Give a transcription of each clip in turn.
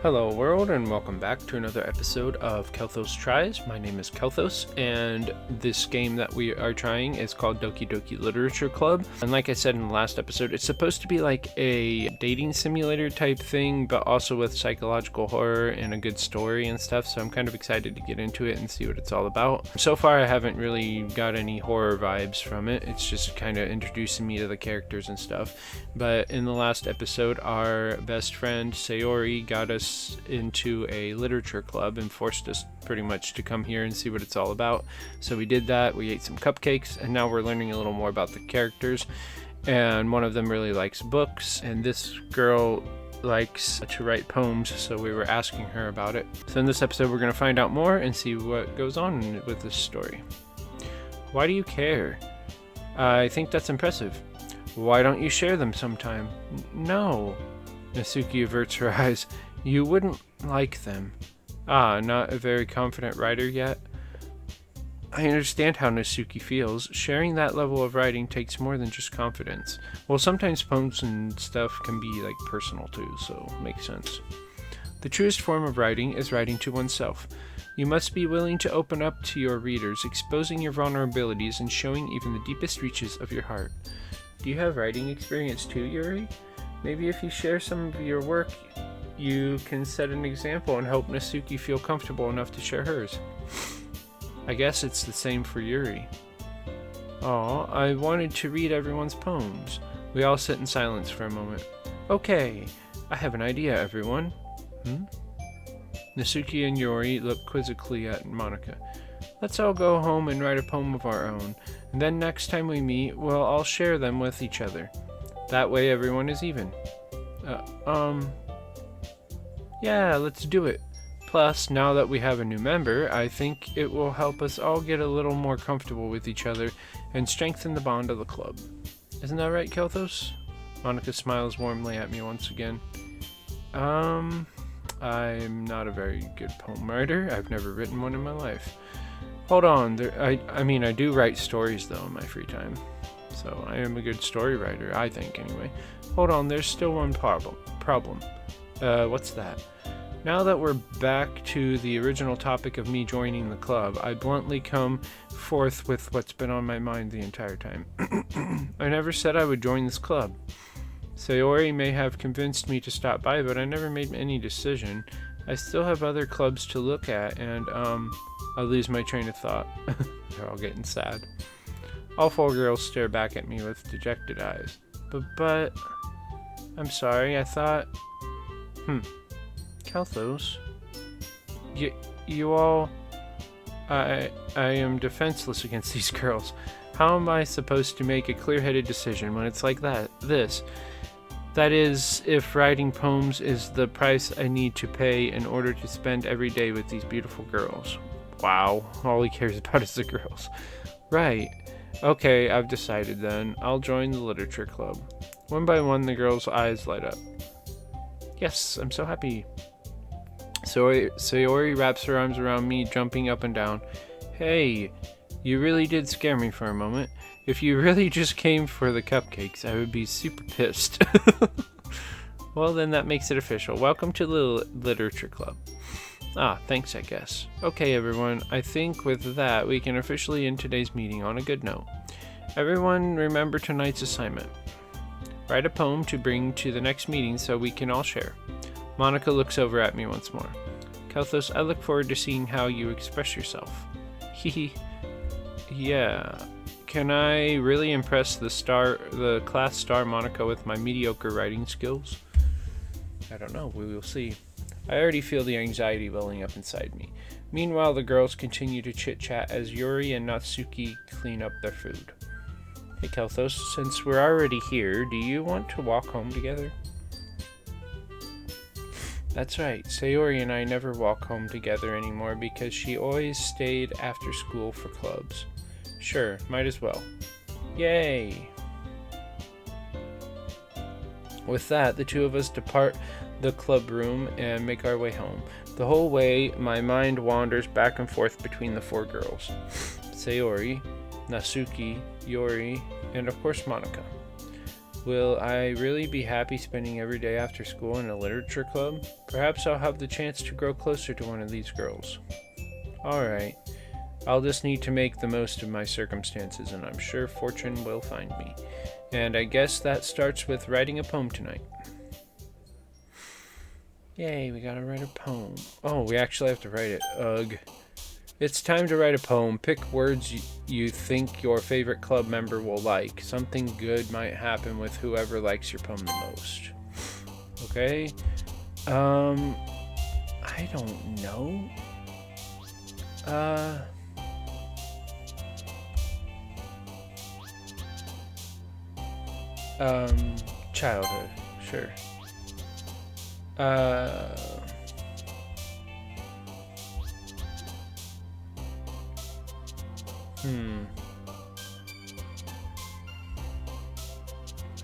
Hello world, and welcome back to another episode of Kelthos Tries. My name is Kelthos, and this game that we are trying is called Doki Doki Literature Club. And like I said in the last episode, it's supposed to be like a dating simulator type thing, but also with psychological horror and a good story and stuff, so I'm kind of excited to get into it and see what it's all about. So far I haven't really got any horror vibes from it, it's just kind of introducing me to the characters and stuff. But in the last episode, our best friend Sayori got us into a literature club and forced us pretty much to come here and see what it's all about. So we did that, we ate some cupcakes, and now we're learning a little more about the characters. And one of them really likes books, and this girl likes to write poems, so we were asking her about it. So in this episode we're going to find out more and see what goes on with this story. Why do you care? I think that's impressive. Why don't you share them sometime? No. Nasuki averts her eyes. You wouldn't like them. Ah, not a very confident writer yet? I understand how Nasuki feels. Sharing that level of writing takes more than just confidence. Well, sometimes poems and stuff can be like personal too, so makes sense. The truest form of writing is writing to oneself. You must be willing to open up to your readers, exposing your vulnerabilities and showing even the deepest reaches of your heart. Do you have writing experience too, Yuri? Maybe if you share some of your work, you can set an example and help Nasuki feel comfortable enough to share hers. I guess it's the same for Yuri. Aw, I wanted to read everyone's poems. We all sit in silence for a moment. Okay, I have an idea, everyone. Nasuki and Yuri look quizzically at Monika. Let's all go home and write a poem of our own, and then next time we meet, we'll all share them with each other. That way everyone is even. Yeah, let's do it. Plus, now that we have a new member, I think it will help us all get a little more comfortable with each other and strengthen the bond of the club. Isn't that right, Kelthos? Monika smiles warmly at me once again. I'm not a very good poem writer. I've never written one in my life. Hold on, I do write stories though in my free time. So I am a good story writer, I think anyway. Hold on, there's still one problem. What's that? Now that we're back to the original topic of me joining the club, I bluntly come forth with what's been on my mind the entire time. I never said I would join this club. Sayori may have convinced me to stop by, but I never made any decision. I still have other clubs to look at, and, I lose my train of thought. They're all getting sad. All four girls stare back at me with dejected eyes. But, I'm sorry, I thought... Kelthos? You all... I am defenseless against these girls. How am I supposed to make a clear-headed decision when it's like this? That is, if writing poems is the price I need to pay in order to spend every day with these beautiful girls. Wow, all he cares about is the girls. Right. Okay, I've decided then. I'll join the literature club. One by one, the girls' eyes light up. Yes, I'm so happy. Sayori wraps her arms around me, jumping up and down. Hey, you really did scare me for a moment. If you really just came for the cupcakes, I would be super pissed. Well, then that makes it official. Welcome to the literature club. Ah, thanks, I guess. Okay, everyone, I think with that, we can officially end today's meeting on a good note. Everyone, remember tonight's assignment. Write a poem to bring to the next meeting so we can all share. Monika looks over at me once more. Kelthos, I look forward to seeing how you express yourself. Hehe. Yeah. Can I really impress the class star Monika with my mediocre writing skills? I don't know, we will see. I already feel the anxiety welling up inside me. Meanwhile, the girls continue to chit-chat as Yuri and Natsuki clean up their food. Hey Kelthos, since we're already here, do you want to walk home together? That's right, Sayori and I never walk home together anymore because she always stayed after school for clubs. Sure, might as well. Yay! With that, the two of us depart the club room and make our way home. The whole way, my mind wanders back and forth between the four girls. Sayori, Nasuki, Yuri, and of course Monika. Will I really be happy spending every day after school in a literature club? Perhaps I'll have the chance to grow closer to one of these girls. Alright, I'll just need to make the most of my circumstances, and I'm sure fortune will find me. And I guess that starts with writing a poem tonight. Yay, we gotta write a poem. Oh, we actually have to write it. Ugh. It's time to write a poem. Pick words you think your favorite club member will like. Something good might happen with whoever likes your poem the most. Okay. I don't know. Childhood. Sure.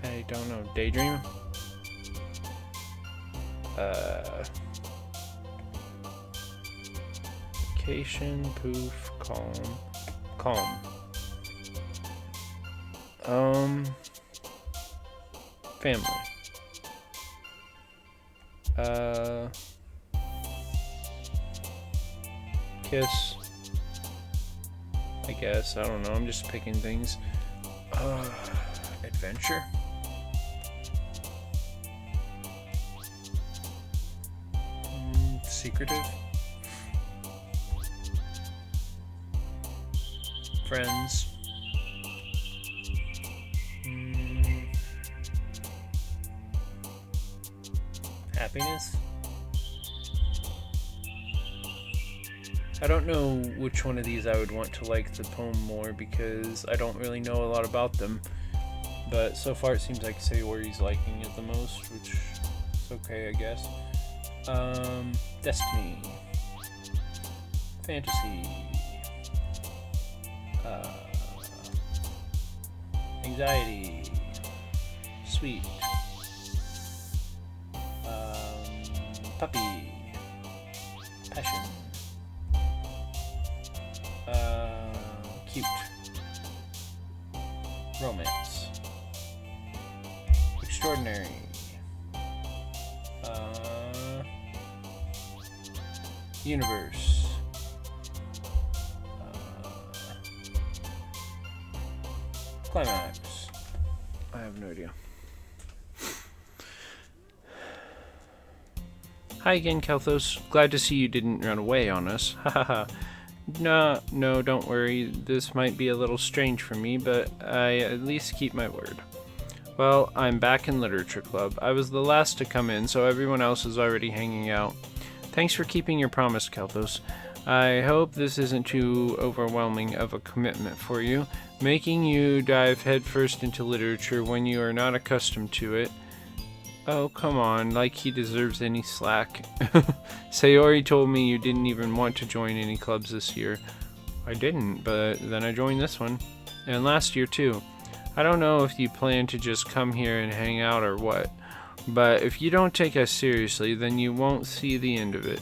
I don't know. Daydream? Vacation, poof, calm. Family. Kiss. I guess. I don't know. I'm just picking things. Adventure? Secretive? Friends? Happiness? I don't know which one of these I would want to like the poem more because I don't really know a lot about them. But so far it seems like Sayori's liking it the most, which is okay, I guess. Destiny. Fantasy. Anxiety. Sweet. Puppy. Passion. Cute. Romance. Extraordinary. Universe. Climax. I have no idea. Hi again, Kelthos. Glad to see you didn't run away on us. Hahaha. No, don't worry. This might be a little strange for me, but I at least keep my word. Well, I'm back in Literature Club. I was the last to come in, so everyone else is already hanging out. Thanks for keeping your promise, Kelthos. I hope this isn't too overwhelming of a commitment for you, making you dive headfirst into literature when you are not accustomed to it. Oh, come on, like he deserves any slack. Sayori told me you didn't even want to join any clubs this year. I didn't, but then I joined this one. And last year, too. I don't know if you plan to just come here and hang out or what, but if you don't take us seriously, then you won't see the end of it.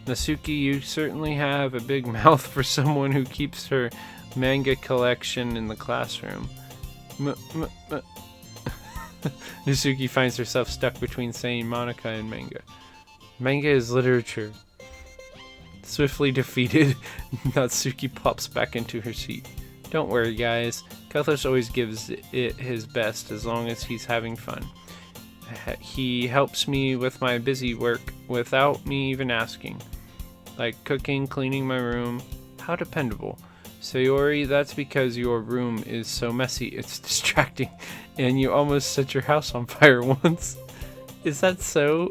Nasuki, you certainly have a big mouth for someone who keeps her manga collection in the classroom. Nasuki finds herself stuck between saying Monica and manga. Manga is literature. Swiftly defeated, Natsuki pops back into her seat. Don't worry, guys. Kelthos always gives it his best as long as he's having fun. He helps me with my busy work without me even asking. Like cooking, cleaning my room. How dependable. Sayori, that's because your room is so messy it's distracting, and you almost set your house on fire once. Is that so?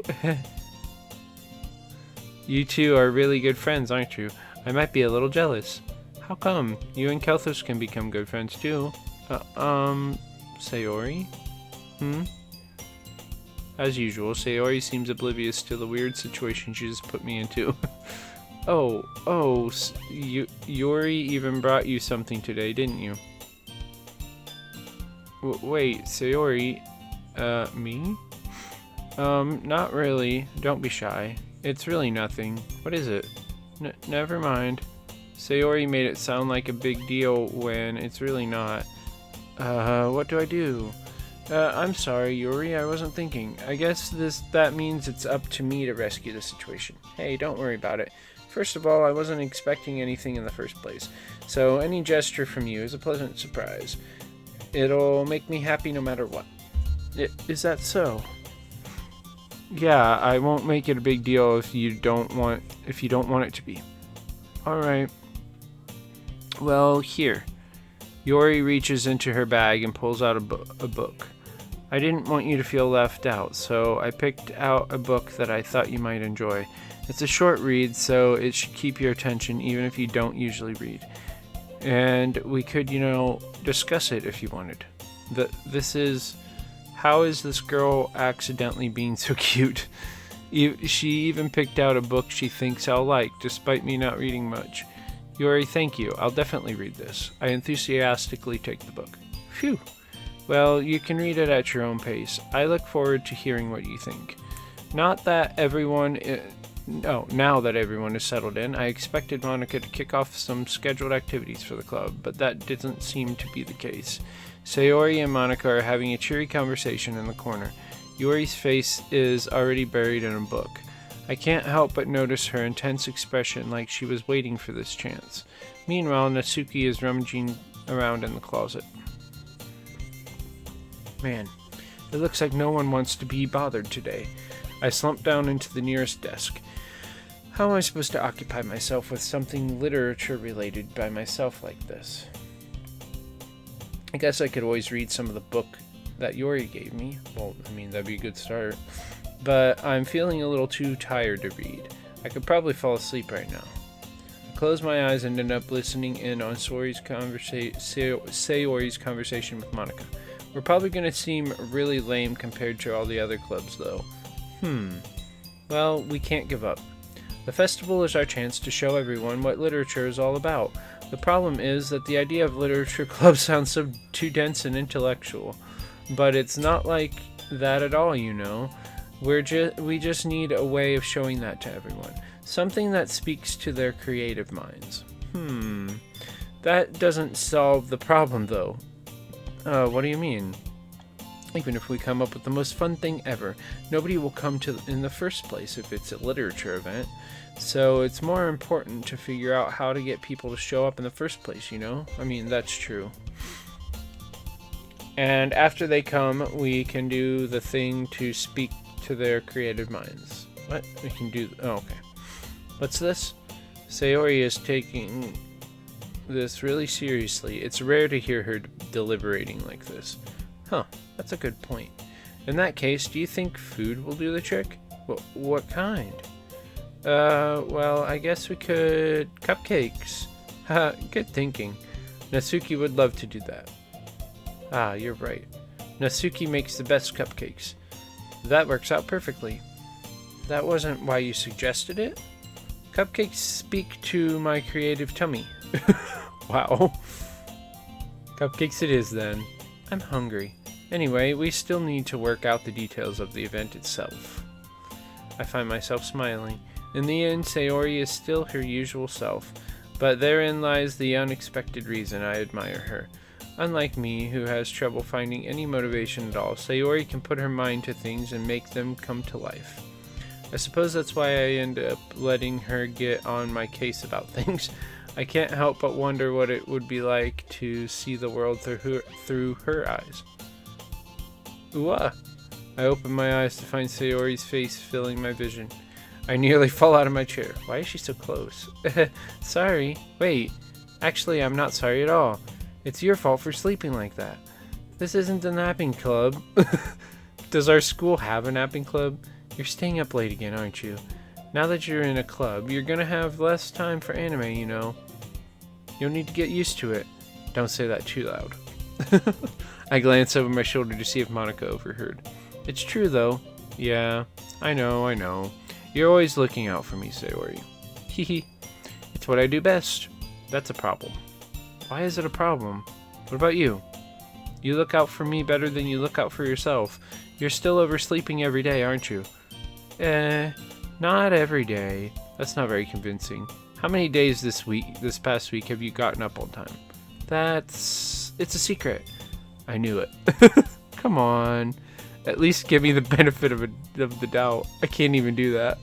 You two are really good friends, aren't you? I might be a little jealous. How come? You and Kelthos can become good friends too. Sayori? As usual, Sayori seems oblivious to the weird situation she just put me into. Yuri even brought you something today, didn't you? Wait, Sayori, me? Not really. Don't be shy. It's really nothing. What is it? Never mind. Sayori made it sound like a big deal when it's really not. What do I do? I'm sorry, Yuri, I wasn't thinking. I guess that means it's up to me to rescue the situation. Hey, don't worry about it. First of all, I wasn't expecting anything in the first place, so any gesture from you is a pleasant surprise. It'll make me happy no matter what. Is that so? Yeah, I won't make it a big deal if you don't want it to be. All right. Well, here. Yori reaches into her bag and pulls out a book. I didn't want you to feel left out, so I picked out a book that I thought you might enjoy. It's a short read, so it should keep your attention even if you don't usually read. And we could, discuss it if you wanted. How is this girl accidentally being so cute? She even picked out a book she thinks I'll like, despite me not reading much. Yori, thank you. I'll definitely read this. I enthusiastically take the book. Phew. Well, you can read it at your own pace. I look forward to hearing what you think. Now that everyone is settled in, I expected Monica to kick off some scheduled activities for the club, but that didn't seem to be the case. Sayori and Monica are having a cheery conversation in the corner. Yori's face is already buried in a book. I can't help but notice her intense expression, like she was waiting for this chance. Meanwhile, Natsuki is rummaging around in the closet. Man, it looks like no one wants to be bothered today. I slump down into the nearest desk. How am I supposed to occupy myself with something literature-related by myself like this? I guess I could always read some of the book that Yori gave me. Well, that'd be a good start. But I'm feeling a little too tired to read. I could probably fall asleep right now. I close my eyes and end up listening in on Sayori's conversation with Monica. We're probably going to seem really lame compared to all the other clubs, though. Well, we can't give up. The festival is our chance to show everyone what literature is all about. The problem is that the idea of literature club sounds so too dense and intellectual. But it's not like that at all, We just need a way of showing that to everyone. Something that speaks to their creative minds. That doesn't solve the problem, though. What do you mean? Even if we come up with the most fun thing ever, nobody will come to in the first place if it's a literature event. So it's more important to figure out how to get people to show up in the first place, that's true. And after they come, we can do the thing to speak to their creative minds. What? We can do... Oh, okay. What's this? Sayori is taking this really seriously. It's rare to hear her deliberating like this. Huh, that's a good point. In that case, do you think food will do the trick? What kind? Well, I guess we could... Cupcakes. Haha, good thinking. Natsuki would love to do that. Ah, you're right. Natsuki makes the best cupcakes. That works out perfectly. That wasn't why you suggested it? Cupcakes speak to my creative tummy. Wow. Cupcakes it is then. I'm hungry. Anyway, we still need to work out the details of the event itself. I find myself smiling. In the end, Sayori is still her usual self, but therein lies the unexpected reason I admire her. Unlike me, who has trouble finding any motivation at all, Sayori can put her mind to things and make them come to life. I suppose that's why I end up letting her get on my case about things. I can't help but wonder what it would be like to see the world through her eyes. Ooh-ah! I open my eyes to find Sayori's face filling my vision. I nearly fall out of my chair. Why is she so close? Sorry. Wait. Actually, I'm not sorry at all. It's your fault for sleeping like that. This isn't a napping club. Does our school have a napping club? You're staying up late again, aren't you? Now that you're in a club, you're gonna have less time for anime, You'll need to get used to it. Don't say that too loud. I glance over my shoulder to see if Monica overheard. It's true, though. Yeah, I know. You're always looking out for me, Sayori. Hehe. It's what I do best. That's a problem. Why is it a problem? What about you? You look out for me better than you look out for yourself. You're still oversleeping every day, aren't you? Not every day. That's not very convincing. How many days this past week, have you gotten up on time? It's a secret. I knew it. Come on. At least give me the benefit of the doubt. I can't even do that.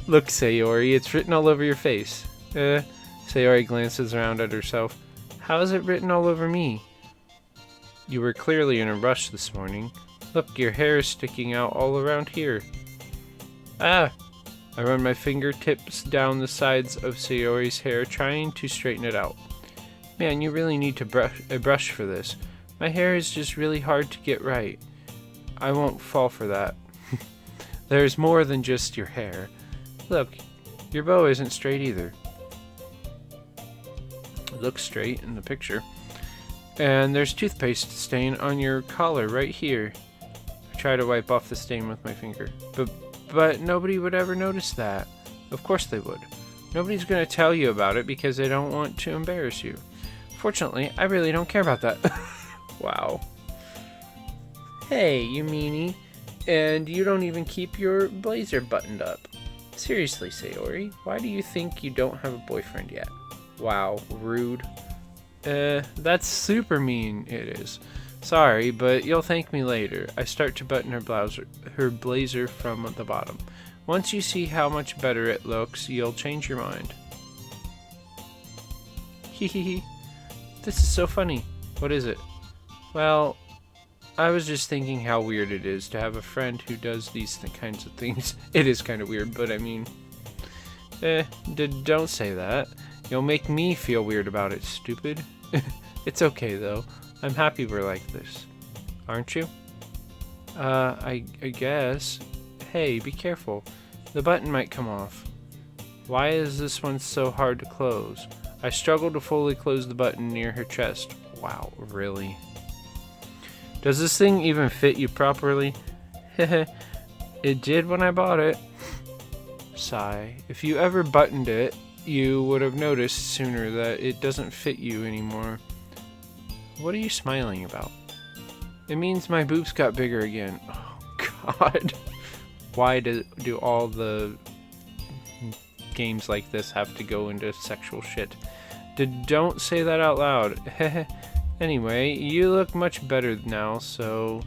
Look, Sayori, it's written all over your face. Sayori glances around at herself. How is it written all over me? You were clearly in a rush this morning. Look, your hair is sticking out all around here. Ah! I run my fingertips down the sides of Sayori's hair, trying to straighten it out. Man, you really need to brush for this. My hair is just really hard to get right. I won't fall for that. There's more than just your hair. Look, your bow isn't straight either. It looks straight in the picture. And there's toothpaste stain on your collar right here. I try to wipe off the stain with my finger. But nobody would ever notice that. Of course they would. Nobody's going to tell you about it because they don't want to embarrass you. Fortunately, I really don't care about that. Wow. Hey, you meanie. And you don't even keep your blazer buttoned up. Seriously, Sayori, why do you think you don't have a boyfriend yet? Wow, rude. That's super mean, it is. Sorry, but you'll thank me later. I start to button her blazer from the bottom. Once you see how much better it looks, you'll change your mind. Hehehe. This is so funny. What is it? Well, I was just thinking how weird it is to have a friend who does these kinds of things. It is kind of weird, but I mean... don't say that. You'll make me feel weird about it, stupid. It's okay, though. I'm happy we're like this. Aren't you? I guess. Hey, be careful. The button might come off. Why is this one so hard to close? I struggle to fully close the button near her chest. Wow, really? Does this thing even fit you properly? Heh. It did when I bought it. Sigh. If you ever buttoned it, you would have noticed sooner that it doesn't fit you anymore. What are you smiling about? It means my boobs got bigger again. Oh, God. Why do all the games like this have to go into sexual shit? Don't say that out loud. Anyway, you look much better now, so...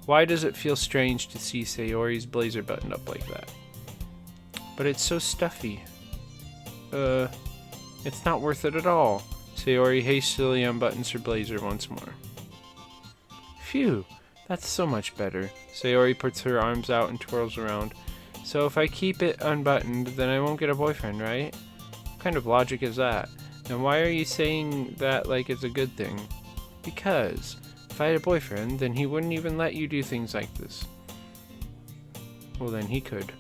why does it feel strange to see Sayori's blazer buttoned up like that? But it's so stuffy. It's not worth it at all. Sayori hastily unbuttons her blazer once more. Phew, that's so much better. Sayori puts her arms out and twirls around. So if I keep it unbuttoned, then I won't get a boyfriend, right? What kind of logic is that? And why are you saying that like it's a good thing? Because if I had a boyfriend, then he wouldn't even let you do things like this. Well, then he could.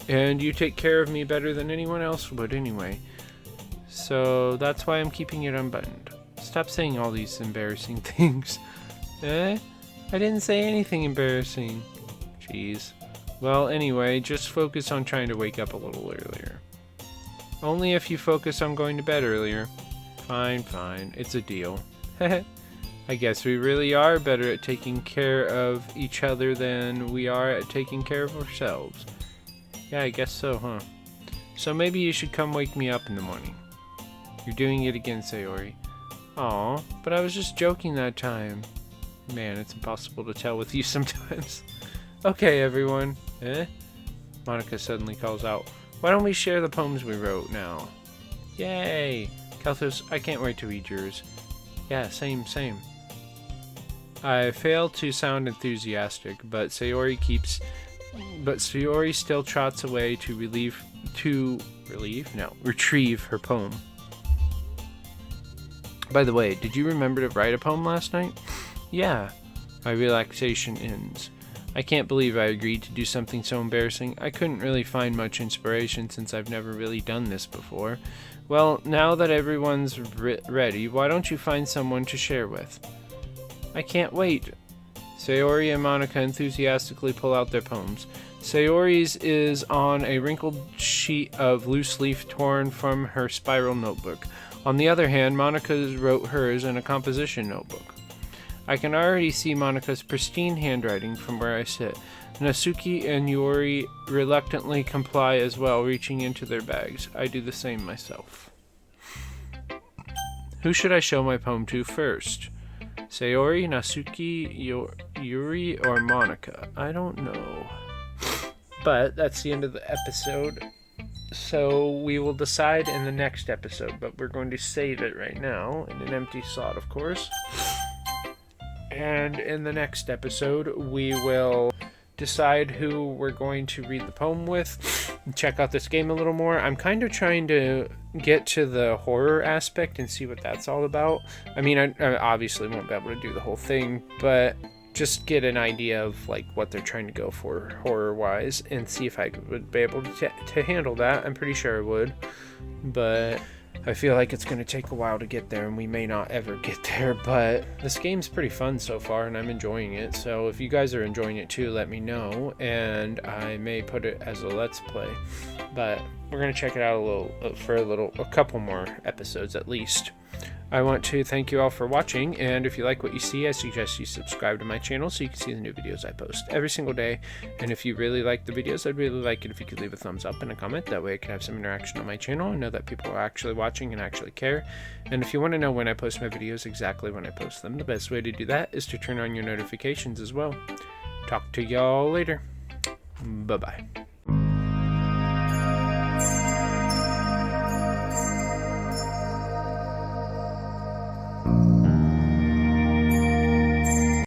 And you take care of me better than anyone else would anyway. So that's why I'm keeping it unbuttoned. Stop saying all these embarrassing things. I didn't say anything embarrassing. Jeez. Well, anyway, just focus on trying to wake up a little earlier. Only if you focus on going to bed earlier. Fine, fine. It's a deal. I guess we really are better at taking care of each other than we are at taking care of ourselves. Yeah, I guess so, huh? So maybe you should come wake me up in the morning. You're doing it again, Sayori. Aw, but I was just joking that time. Man, it's impossible to tell with you sometimes. Okay, everyone. Monica suddenly calls out. Why don't we share the poems we wrote now? Yay! Kelthos, I can't wait to read yours. Yeah, same. I fail to sound enthusiastic, but Sayori still trots away to retrieve her poem. By the way, did you remember to write a poem last night? Yeah. My relaxation ends. I can't believe I agreed to do something so embarrassing. I couldn't really find much inspiration since I've never really done this before. Well, now that everyone's ready, why don't you find someone to share with? I can't wait. Sayori and Monica enthusiastically pull out their poems. Sayori's is on a wrinkled sheet of loose leaf torn from her spiral notebook. On the other hand, Monica wrote hers in a composition notebook. I can already see Monica's pristine handwriting from where I sit. Natsuki and Yuri reluctantly comply as well, reaching into their bags. I do the same myself. Who should I show my poem to first? Sayori, Nasuki, Yuri, or Monica. I don't know. But that's the end of the episode. So we will decide in the next episode, but we're going to save it right now in an empty slot, of course. And in the next episode, we will decide who we're going to read the poem with, check out this game a little more. I'm kind of trying to get to the horror aspect and see what that's all about. I mean, I obviously won't be able to do the whole thing, but just get an idea of like what they're trying to go for horror wise and see if I would be able to handle that. I'm pretty sure I would, but I feel like it's going to take a while to get there, and we may not ever get there, but this game's pretty fun so far, and I'm enjoying it. So if you guys are enjoying it too, let me know, and I may put it as a Let's Play. But we're going to check it out a couple more episodes at least. I want to thank you all for watching, and if you like what you see, I suggest you subscribe to my channel so you can see the new videos I post every single day. And if you really like the videos, I'd really like it if you could leave a thumbs up and a comment. That way I can have some interaction on my channel and know that people are actually watching and actually care. And if you want to know when I post my videos, exactly when I post them, the best way to do that is to turn on your notifications as well. Talk to y'all later. Bye-bye.